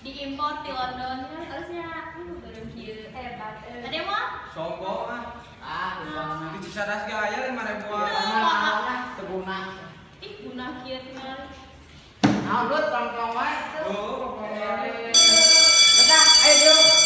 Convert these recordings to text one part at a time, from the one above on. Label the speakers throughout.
Speaker 1: Diimpor di London harusnya berhenti hebat. Ada yang mau?
Speaker 2: Sombong ah. Di Cisaras gaya 5.000-an.
Speaker 3: Teguna.
Speaker 1: Ih, guna kieu tinggal.
Speaker 3: Nah, lu tongkong wae.
Speaker 2: Oh, pokoknya.
Speaker 3: Udah, ayo dulu.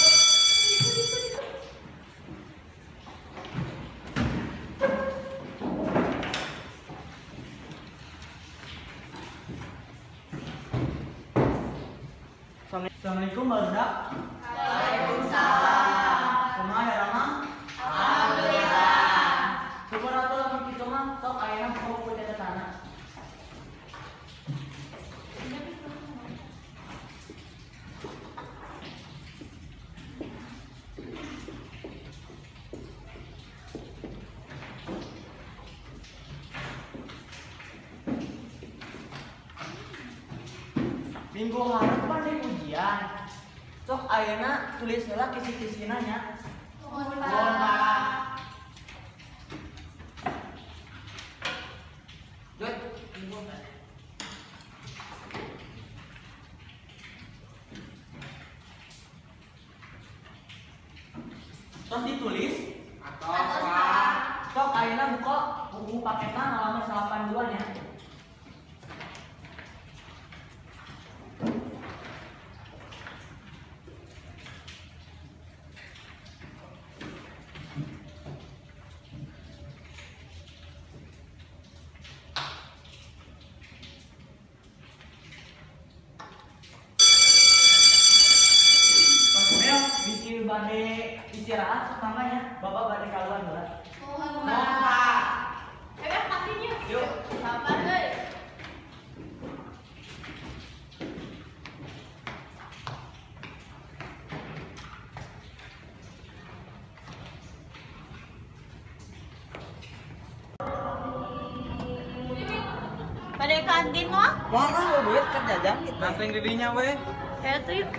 Speaker 4: Assalamualaikum Barudak.
Speaker 1: Waalaikumsalam.
Speaker 4: Kumaha ya Rama?
Speaker 1: Alhamdulillah.
Speaker 4: Syukur atuh lamun kitu mah sok ayeuna mau kudu ke tanah. Minggu hareup pan di ujian. Sok ayeuna tulis heula kisi-kisina nya.
Speaker 1: Mohon
Speaker 4: Mohon Pak.
Speaker 3: Jod,
Speaker 4: Terus ditulis.
Speaker 2: Atau
Speaker 1: Atau
Speaker 2: apa?
Speaker 4: Sok ayeuna buka buku paketna halaman 82 nya. Maksudnya bisi bade istirahat namanya bapak bade kaluan heula.
Speaker 3: Nah,
Speaker 1: Pastinya.
Speaker 3: yuk.
Speaker 1: Sabar deh. Pada kantin mah?
Speaker 3: Mana lu duit kan jajan gitu.
Speaker 2: Nanteng dirinya weh.
Speaker 1: Ya tuh yuk.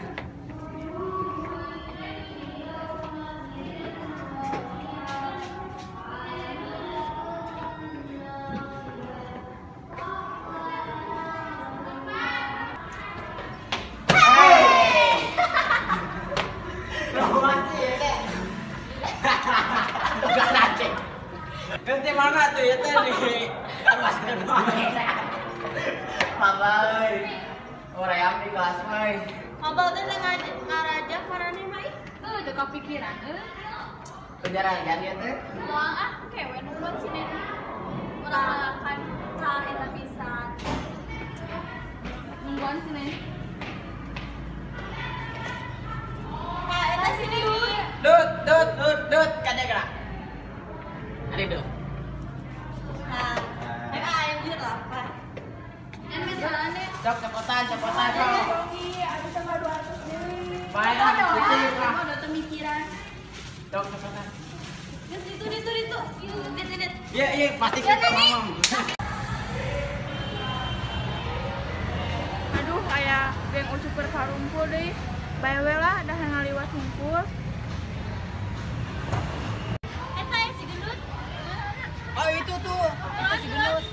Speaker 3: Ganti mana tuh ya teh di kelas Maba euy. Hoream di kelas euy.
Speaker 1: Mabal teh ngaraja karane mah ih. Teu kepikiran
Speaker 3: Penjara jadi teh.
Speaker 1: Moal kewe nu buat sini. Urang kan ka eta pisan. Nungguan sini. Ka eta sini.
Speaker 3: Dut kadang gerak. Ada dut.
Speaker 1: Nah, ayam jujur lapar. Misalnya
Speaker 3: Cok cepetan sok. Baik,
Speaker 1: ada
Speaker 3: kucing
Speaker 1: orang,
Speaker 3: lah.
Speaker 1: ada pemikiran.
Speaker 3: Cok cepetan.
Speaker 1: Terus itu. Lihat.
Speaker 3: Iya, pasti kita ngomong.
Speaker 5: Aduh, kayak geng ucup berkarumpul deh. Bae lah, dah ngaliwat ngumpul.
Speaker 1: Eta yang si gendut.
Speaker 3: Oh itu tuh.
Speaker 1: Si gendut.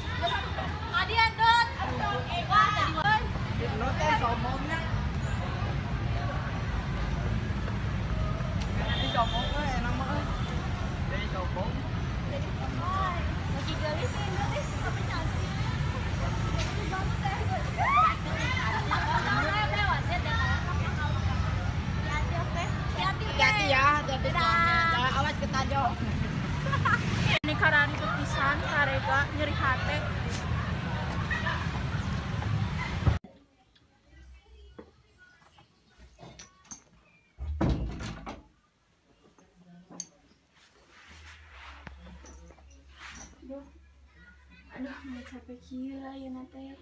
Speaker 1: Adian dot. Wah, tadi boy.
Speaker 3: Lo teh sombongnya. Nanti sombong tuh enak banget. Jadi sombong.
Speaker 1: Lagi gali sih, nanti tapi cantik. Banget deh. Lewat ya, hati-hati oke.
Speaker 3: Hati-hati ya, jadi soalnya. Awas ketajok.
Speaker 5: Ini karari pisan, karega, nyeri hati. Aduh, mulai capek gila ya nate.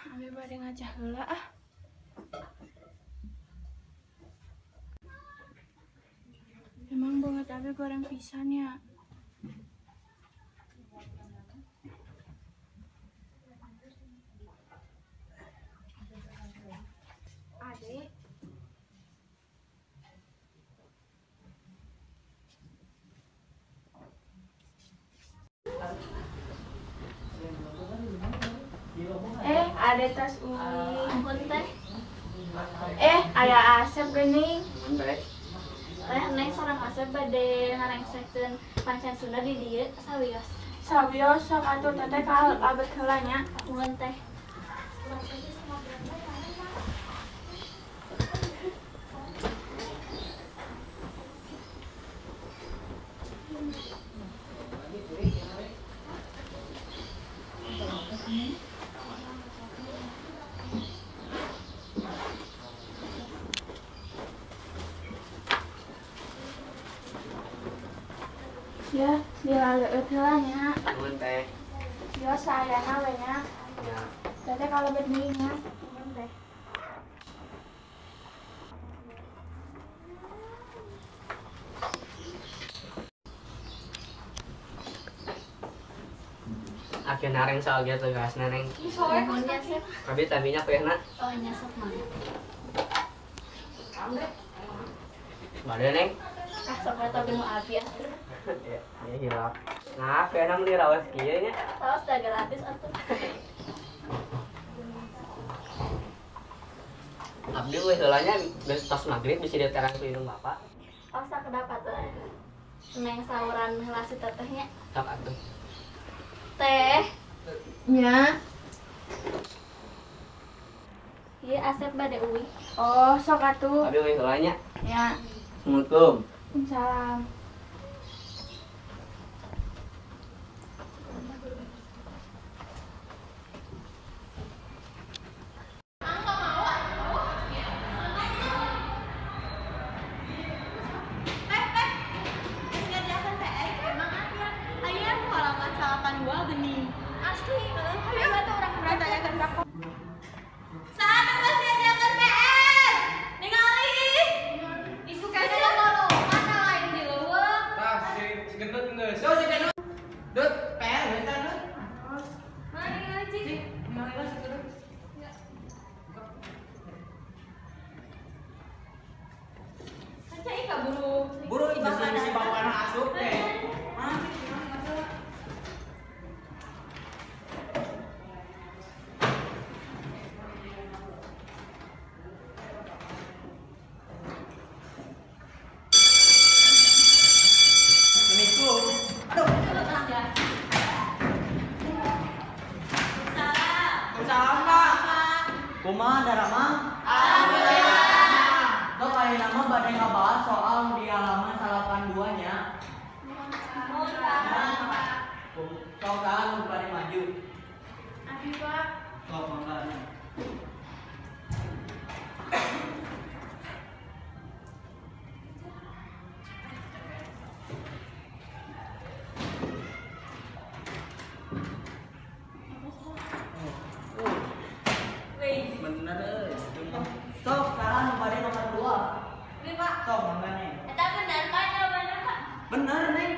Speaker 5: Ami bade ngajah heula ah. Emang banget abi goreng pisan ya. Adek. Ada tas uling.
Speaker 1: Ampun teh.
Speaker 5: Aya asep geuning.
Speaker 1: Neng seorang asep bade ngarengsekeun pancen Sunda di dieu sawios.
Speaker 5: Sawios sok atuh teteh ka abet heula nya.
Speaker 1: Nuhun teh.
Speaker 5: Ya, dilaleueut heula nya.
Speaker 3: Nuhun teh.
Speaker 5: Yo sayana we nya.
Speaker 3: Ya.
Speaker 5: Teteh kalebet deui nya. Nuhun teh.
Speaker 6: Akhir nareng soal gitu guys, nareng.
Speaker 1: Nuhun ya sep.
Speaker 6: Tapi tabinya kayaknya
Speaker 1: Oh nyesek mah.
Speaker 6: Bade neng.
Speaker 1: sampai tahu mau abi
Speaker 6: Ya, ini hilap. Nah, kayaknya beli rawas kieu nya.
Speaker 1: tahu sudah gratis atuh.
Speaker 6: Abdi we heulanya geus tos magrib bisa diterang ku indung Bapak.
Speaker 1: Oh sakedapat tuh. Neng sauran heula si tetehnya.
Speaker 6: Sok atuh.
Speaker 1: Teh.
Speaker 5: Nya.
Speaker 1: Ieu Asep bade uwi.
Speaker 5: Oh, sok atuh.
Speaker 6: Abdi we heulanya.
Speaker 5: Ya.
Speaker 6: Assalamualaikum.
Speaker 5: Salam.
Speaker 2: Tah si gendut geus.
Speaker 4: Dut, PR geus tah Dut. Buru itu si bapakna asup teh. Mana sih gimana masalah? Assalamualaikum. Aduh. Salam Pak. Kumaha Darama? Alhamdulillah. Kok kayak nama badai ngebahas soal di halaman 82-nya. Kau kan bukan maju.
Speaker 5: Abi, Pak.
Speaker 4: Kau mangga. Bener euy. Sok sekarang badai nomor 2.
Speaker 1: Ini Pak.
Speaker 4: Sok mangga nih.
Speaker 1: Eta bener Pak jawabannya Pak.
Speaker 4: Bener nih.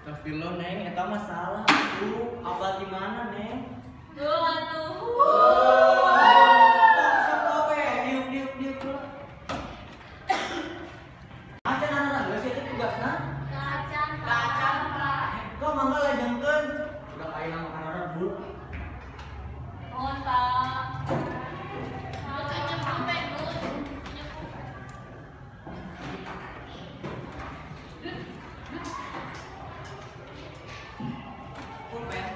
Speaker 4: Astagfirullah Neng, eta mah salah. Abah di mana Neng?
Speaker 1: Tuh atuh.
Speaker 4: Sok apa ya? Diuk. Acan anak geus eta tugasna.
Speaker 1: Kacan Pak.
Speaker 4: Kau mangga lajengkeun. Udah kayak nama kana dulu.
Speaker 1: Mohon Pak. Kacan sampai dulu.
Speaker 4: Pulpen.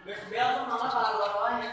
Speaker 4: Geus bel tuh mama salah luar-luarnya.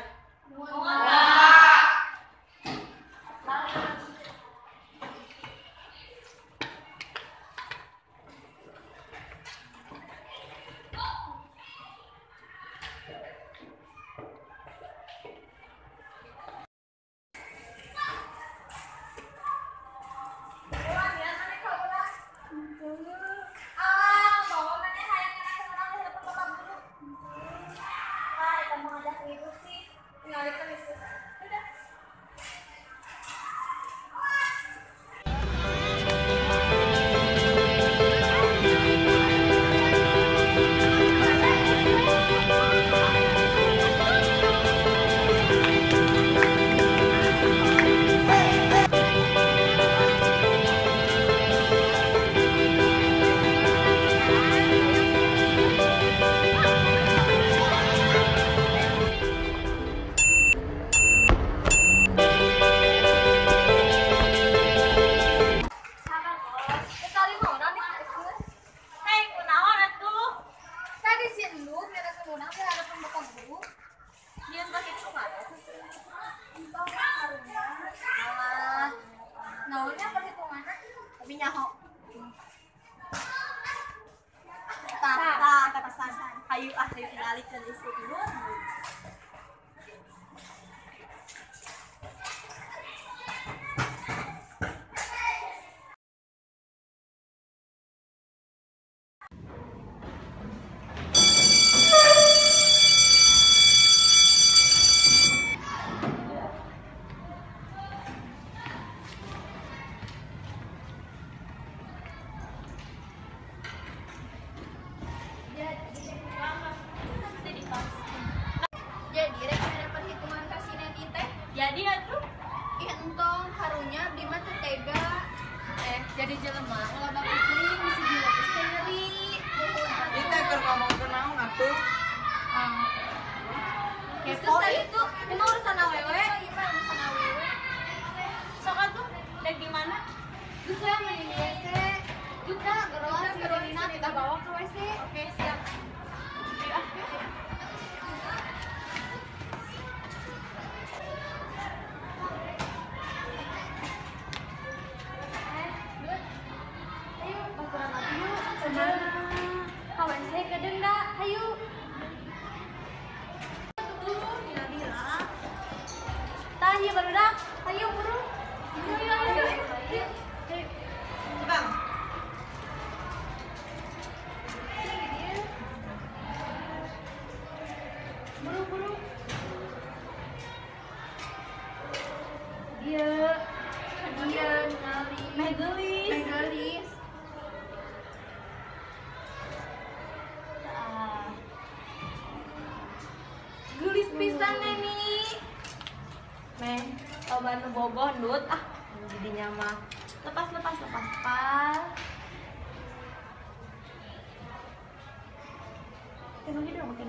Speaker 1: Naonnya perhitungannya tapi nyaho. Tah pesan. Hayu tinggalikeun istri dulu. Kepo itu emang urusan awewe. Sok atuh dek di mana? Geus we mah di WC. Juga geroan gerolina kita bawa ke WC. Oke, siap. Ayo, baturan lagi yuk. Kemana? Ka WC kedeng da, ayo. Tanya barudak, ayo buru. Ayo. Bang. Buru. Dia Megelis. Gelis pisan Neni. Meh, coba nu bogoh ndut jadinya mah. Lepas. Makin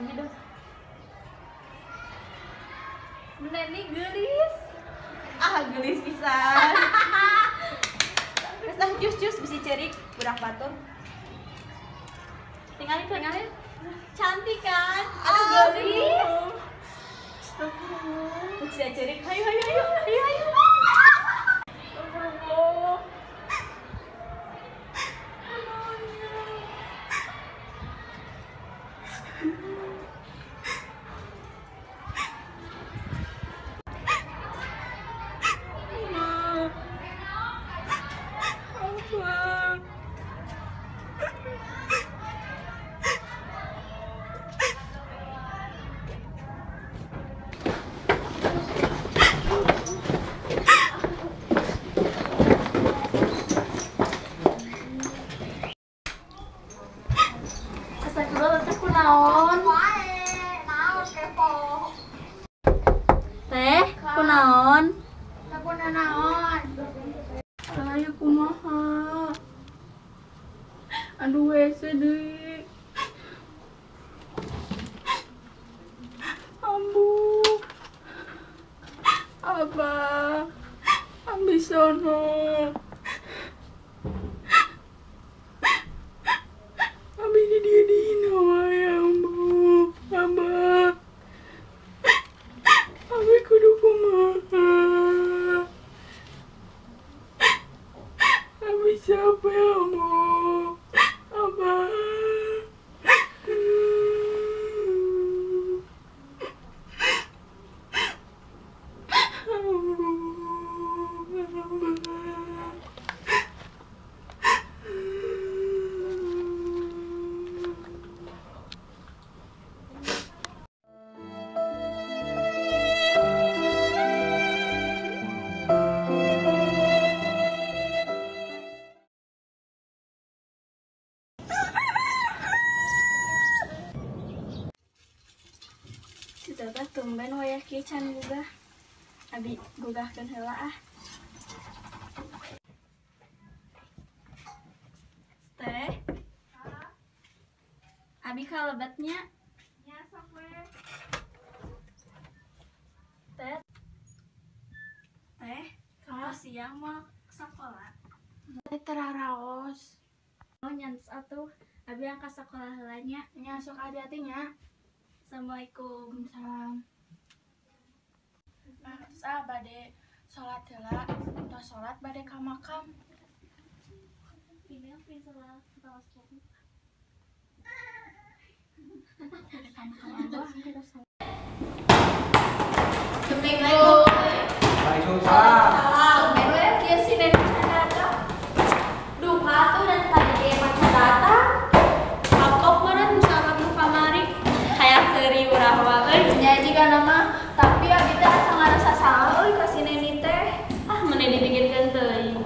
Speaker 1: gitu. Neni gelis. Gelis pisan. Resah jus bisi cerik budak batur. Tinggalin. Cantik kan? Aduh gelis. Astagfirullah. Bisa cerik. Hayu. Astagfirullah. Teh, kunaon?
Speaker 5: Naon? Saya kumaha? Aduh WC deui. Ambu. Abah. Ambisono. Abi di dia wae ambu. Abah. Abi kudu kumaha? Abi siapa ya ambu? Abah. Si Teteh tumben wayah kieu can gugah. Abi gugahkeun heula ah. Teh. Abi kalebetnya. Nya sok we. Teh. Kalau siang mau ke sekolah. Teraraos.
Speaker 1: Oh nyans atuh. Abi angka sekolah heula nya.
Speaker 5: Nya sok hati-hati nya.
Speaker 1: Assalamualaikum.
Speaker 5: Salam. Nah, terus bade sholat heula, tos sholat bade ka makam.
Speaker 1: Ini salah sepupu.
Speaker 5: Bade ka makam Abah kita sholat.
Speaker 2: Waalaikumsalam.
Speaker 1: Mewe kieu si Neni Cadata. Duha tuh dan tadi ge maca data. Kapok meureun misalkan nu kamari. Kayak seuri urang wae.
Speaker 5: Nya jiga nama, tapi abi teh asa ngarasa salah euy ka si Neni teh.
Speaker 1: Meni dipikirkeun teuing.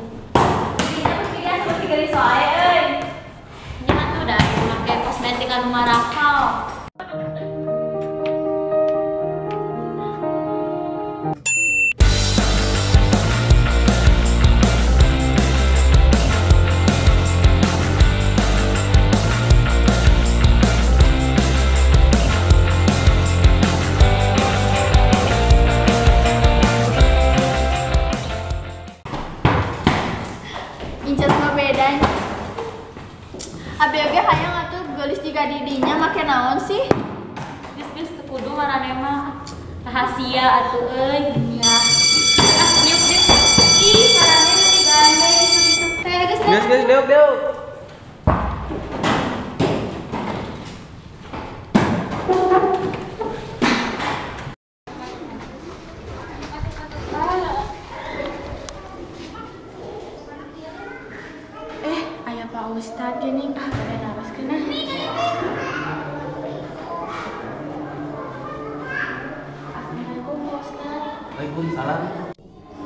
Speaker 1: Pikiran seperti geus wae euy. Nya tuh da make kosmetik anu marakal. hayang atuh geulis jiga didinya make naon sih? Geus kudu marane mah rahasia atuh euy. Ya. Ah, diuk. Ih, marane digandeng isuk-isuk teh geus.
Speaker 6: Geus deuk.
Speaker 5: Aya Pak Ustad gini, pada naroskeun ah. Assalamualaikum Pak Ustad.
Speaker 6: Waalaikumsalam.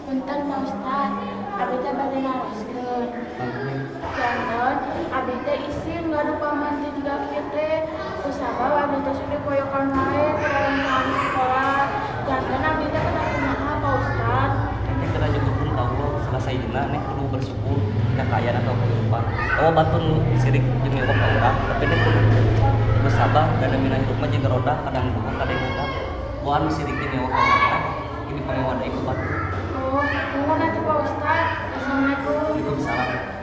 Speaker 5: Punten Pak Ustad, abi teh bade naroskeun. Janten, abi teh isin ngadu paman teh juga kieu teh. Kusabab abi teh sudah poyokan wae dalam sekolah. Janten abi teh kada kumaha Pak Ustad.
Speaker 6: Ini kena cukup pun tahu selesai dina nih perlu bersyukur kekayaan atau kehidupan. Kamu batun sirik jeung nyokap orang, tapi ini kudu bersabar dan mina hidup mah jeung roda kadang buka kadang buka. Bukan sirik jeung nyokap orang. Ini pangewon deui ku batu.
Speaker 5: Oh, nuhun atuh Pak Ustad. Assalamualaikum.
Speaker 6: Waalaikumsalam.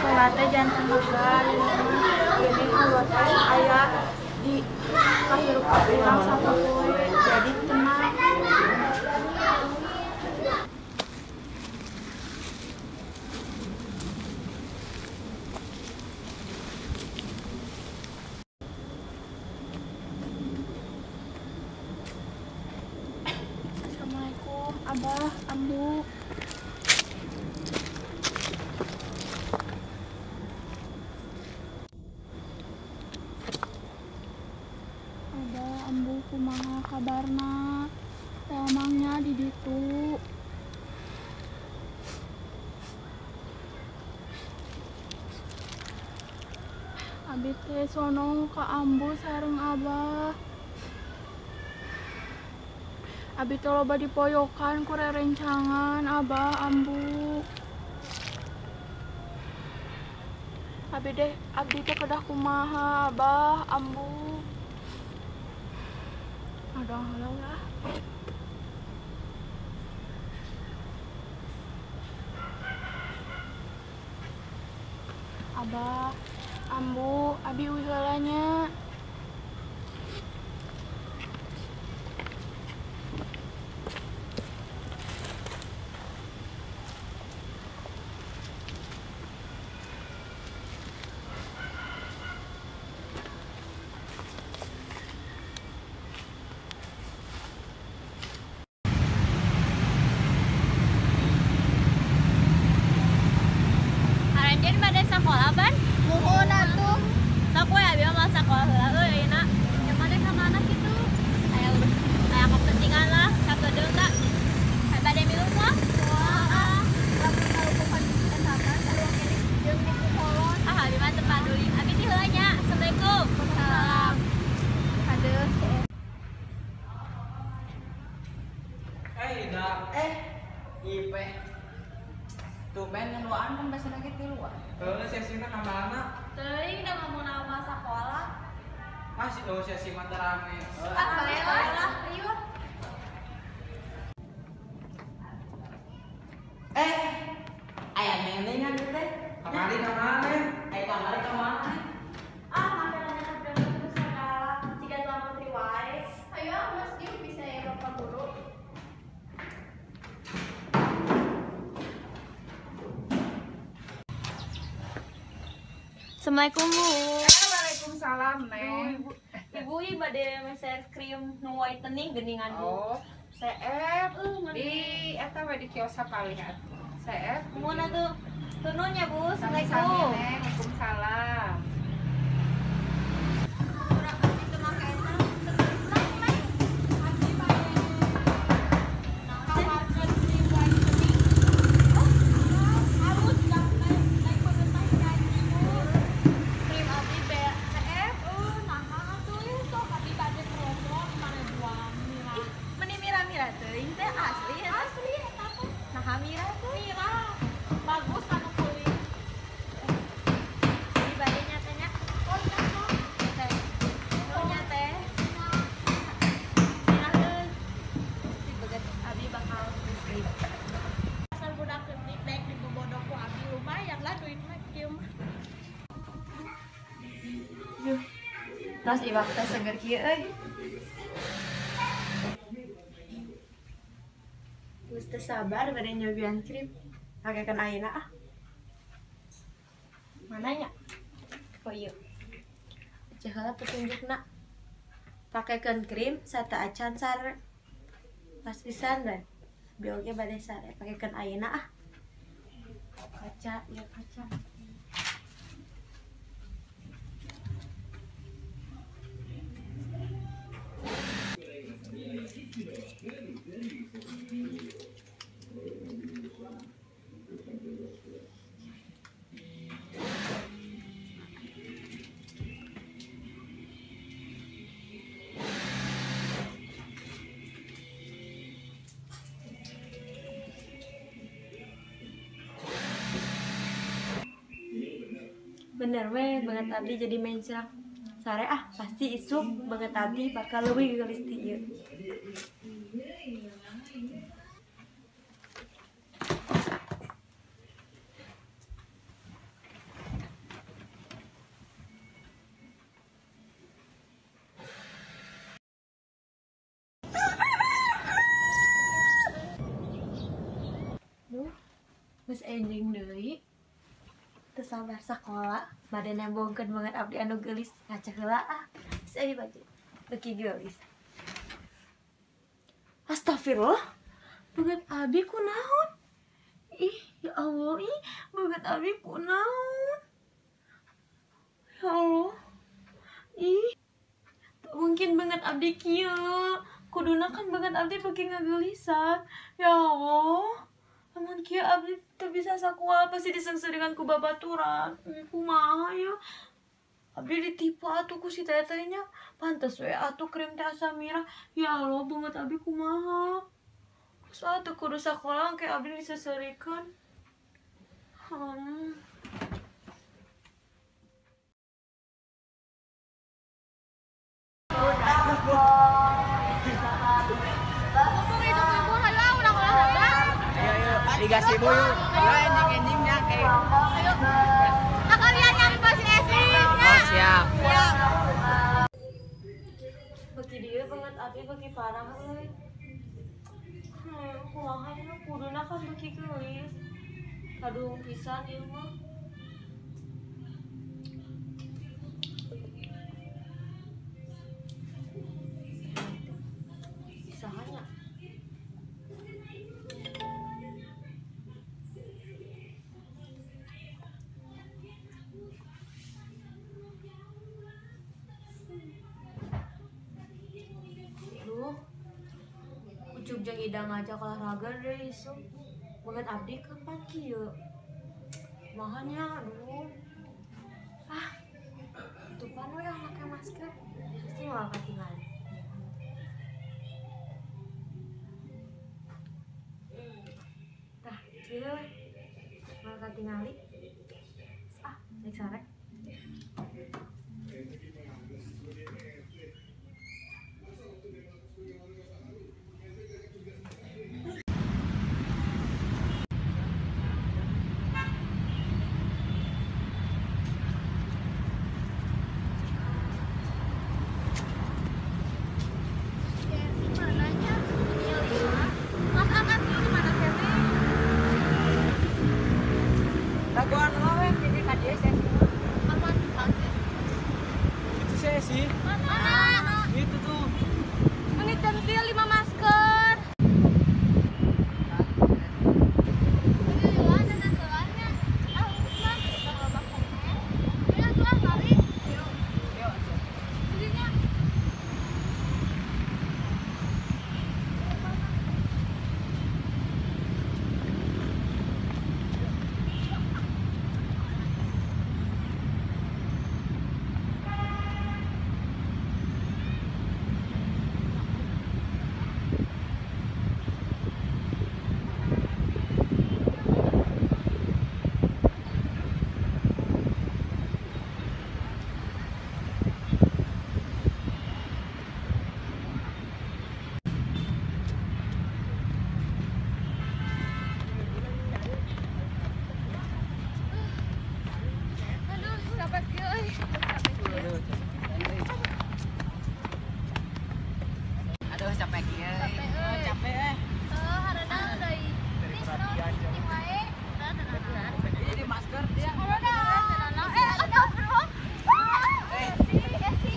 Speaker 5: Sholatnya jangan makan ini anggota saya di kehidupan ulang sama gue jadi tenang. Assalamualaikum Abah, Ambu. Ambu kumaha kabarna? Emangnya di ditu. Abi teh sono ka Ambu sareng Abah. Abi teh loba dipoyokan ku rerencangan Abah Ambu. Abdi teh kedah kumaha Abah Ambu. Ada halau lah. Abah, Ambu, abi uwi heulanya.
Speaker 1: Aranjeun bade sakola ban?
Speaker 5: Nuhun atuh.
Speaker 1: Sok we abi mah sakola heula euy ayeuna. Yang bade ka mana kitu? Aya kepentingan lah, satu deung da. Ka bade milu mah? Wah, lamun kalupukan etapan sarua kene jeung di kolon. Ah, abi mah teu paduli. Abi ti heula nya. Assalamualaikum. Salam. Aduh.
Speaker 2: Ida. Ipe. Tuh ben ngeluaan kan bahasa lagi di luar. Sesina ka mana?
Speaker 1: Teuing da ngomong nama sakola.
Speaker 2: Masih sesi mata rame.
Speaker 1: Ah, baelah. Ayo.
Speaker 3: Ayah nenengan teh.
Speaker 2: Kamari ka mana?
Speaker 3: Kamari ka mana?
Speaker 1: Ah, makanannya udah segala. Jika Tuan Putri wae. Ayo, Mas Dim bisa ya Bapak Guru. Assalamualaikum Bu.
Speaker 5: Waalaikumsalam.
Speaker 3: salam, Neng.
Speaker 1: Ibu ieu bade meser krim nu whitening geuningan
Speaker 3: Oh, CF di eta we di kios sakali atuh. CF
Speaker 1: mun atuh tununnya Bu.
Speaker 3: sami-sami,
Speaker 1: Assalamualaikum.
Speaker 3: Neng. Waalaikumsalam.
Speaker 1: Krim abdi BCF naha atuh ieu sok abdi bade promo mana jual mira. Meni mira-mira teuing teh asli eta. Asli eta teh. Naha mira tuh? Mira. Bagus kanu kulit. Abdi bade nyatanya. Oh iya sok. Teh. Oh nya teh. Mira teh. Si beget abdi bakal biskuit. Asal budak di bag di bobodok ku abdi lumayan lah duit mah kieu mah.
Speaker 7: Nos iwak teh seger kieu euy. Geus teu sabar bade nyobian krim. Pakekeun ayeuna ah. Mananya? Oh ieu. Ceh heula petunjukna. Pakekeun krim sata acan sare. Pas pisan dan bioge bade sare pakekeun ayeuna ah. Kaca, ieu kaca. Bener weh, banget abdi jadi mencrak. Sare ah, pasti isuk banget abdi bakal leuwih geulis ti ieu. Geus enjing deui. Teu sabar sakola, bade nembongkeun banget abdi anu geulis. Ngaca heula ah. Geus aya baju. Beuki geulis. Astagfirullah. Banget abdi kunaon? Ih, ya Allah, ih, banget abdi kunaon? Ya Allah. Ih. Teu mungkin banget abdi kieu. Kuduna kan banget abdi beuki ngageulisan. Ya Allah. Amun kieu abdi teu bisa sakual pasti disengseuringan ku babaturan. Kumaha ya? Abdi ditipu atuh ku si teteh nya. Pantes we atuh krim teh asa mira. Ya Allah, banget abdi kumaha? Soal teu kudu sakola ke abdi diseserikeun.
Speaker 2: Ligasi ibu yuk. Ya enjing-enjingnya kayak.
Speaker 1: Nah kalian nyari pasti esnya.
Speaker 2: Oh siap.
Speaker 7: Beuki dieu banget abdi beuki parah euy. Kumaha ya kuduna kan beuki geulis. Kadung pisan ieu mah. Sahanya. Ucuk jeung idang ngajak olahraga deh isuk. Banget abdi kapan kieu? Mahanya aduh. Ah. Tupan we ah make masker. Pasti malah katingali. Tah, kieu we. Malah katingali. Ah, cek sarek.
Speaker 3: Laguan lo we jadi ka dieu sesi.
Speaker 2: sih?
Speaker 1: Mana?
Speaker 2: Itu tuh.
Speaker 1: Ini centil 5 masker. Aduh, capek euy.
Speaker 2: Aduh capek ya.
Speaker 1: Capek euy. Hareunang deui. Ting wae.
Speaker 2: Jadi masker.
Speaker 1: Hareunang. Ada bro. Esi.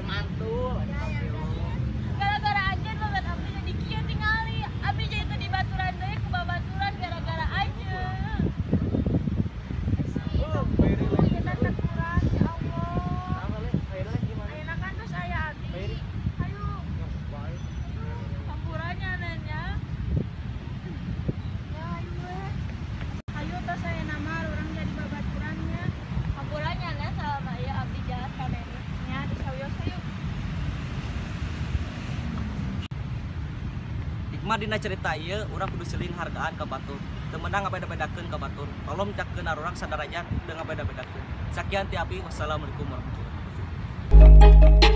Speaker 2: Mantul.
Speaker 1: Gara-gara aja banget abdi jadi kieu tingali. Abdi jadi teu dibaturan deui ku babaturan gara-gara aja. Iya tante kurang ya Allah. Ayeuna kan terus aya abdi. Hayu. Kampurannya nanya. Ya ayo we. Hayu tos saya nama urang jadi babaturannya. Kampurannya nya sama ya abdi jalan ka Neni. Nya di sawios hayu.
Speaker 6: Hikmah dina cerita ieu urang kudu siling hargaan ka batur. Teu meunang ngabeda-bedakeun ka batur. Tolong cakeun arurang sadarajat teu ngabeda-bedakeun. Sakian ti abdi wassalamualaikum warahmatullahi wabarakatuh.